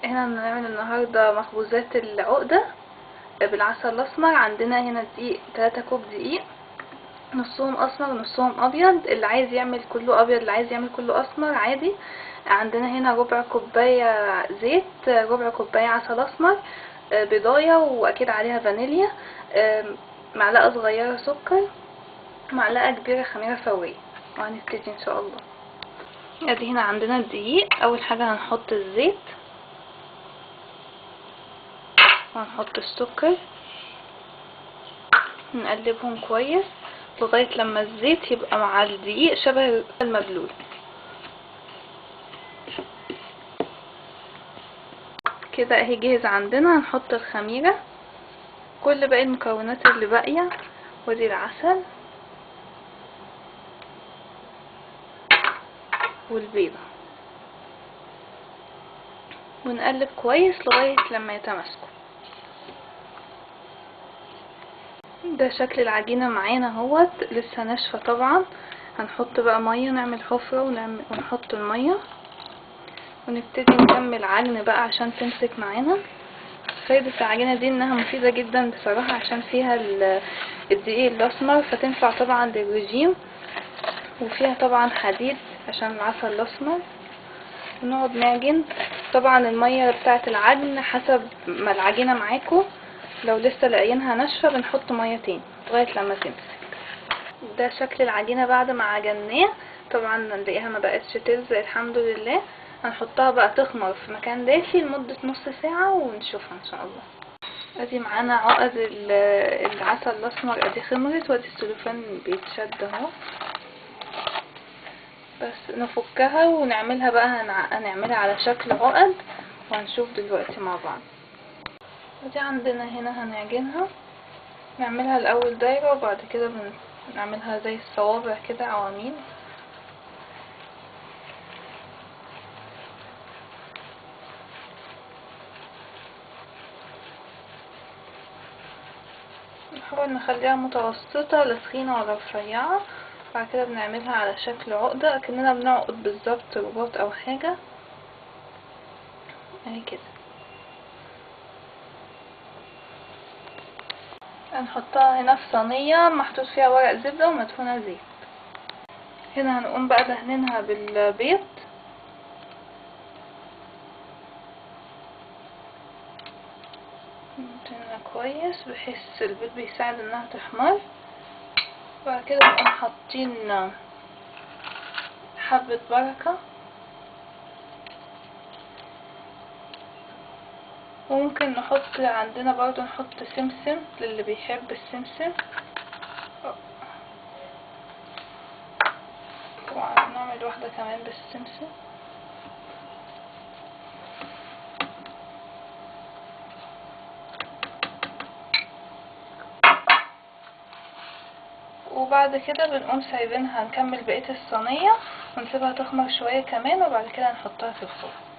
هنا هنعمل النهاردة مخبوزات العقدة بالعسل الاسمر. عندنا هنا دقيق 3 كوب دقيق، نصهم اسمر ونصهم ابيض، اللي عايز يعمل كله ابيض اللي عايز يعمل كله اسمر عادي. عندنا هنا ربع كوباية زيت، ربع كوباية عسل اسمر، بيضاية واكيد عليها فانيليا، معلقة صغيرة سكر، معلقة كبيرة خميرة فورية. وهنبتدي ان شاء الله. ادي هنا عندنا الدقيق. اول حاجة هنحط الزيت وهنحط السكر، نقلبهم كويس لغاية لما الزيت يبقى مع الدقيق شبه المبلول كده. اهي جاهز عندنا. هنحط الخميرة، كل باقي المكونات اللي باقية، ودي العسل والبيضة، ونقلب كويس لغاية لما يتماسكوا. ده شكل العجينة معانا اهوت، لسه ناشفة طبعا. هنحط بقى مية، نعمل حفرة ونحط المية ونبتدي نكمل عجن بقى عشان تمسك معانا. فايدة العجينة دي انها مفيدة جدا بصراحة، عشان فيها الدقيق الاسمر، فتنفع طبعا للرجيم، وفيها طبعا حديد عشان العسل الاسمر. ونقعد نعجن. طبعا المية بتاعة العجن حسب ما العجينة معاكو، لو لسه لاقيينها ناشفة بنحط مية تاني لغاية لما تمسك. ده شكل العجينة بعد ما عجناه. طبعا نلاقيها ما بقتش تلزق الحمد لله. هنحطها بقى تخمر في مكان دافي لمدة نص ساعة ونشوفها ان شاء الله. ادي معانا عقد العسل الاسمر، ادي خمرت، وادي السلوفان بيتشد اهو. بس نفكها ونعملها بقى، هنعملها على شكل عقد وهنشوف دلوقتي مع بعض. ودي عندنا هنا هنعجنها، نعملها الاول دايرة وبعد كده بنعملها زي الصوابع كده، عواميل. نحاول نخليها متوسطة، لا تخينة ولا رفيعة. بعد كده بنعملها على شكل عقدة اكننا بنعقد بالظبط رباط او حاجة اهي كده. هنحطها هنا في صينية محطوط فيها ورق زبدة ومدهونة زيت. هنا هنقوم بقى دهنينها بالبيض. ندهنها كويس بحيث البيض بيساعد انها تحمر. بعد كده نقوم حاطين حبة بركة، وممكن نحط عندنا برضو نحط سمسم للي بيحب السمسم. طبعا نعمل واحدة كمان بالسمسم. وبعد كده بنقوم سايبينها، نكمل بقية الصينية ونسيبها تخمر شوية كمان، وبعد كده نحطها في الفرن.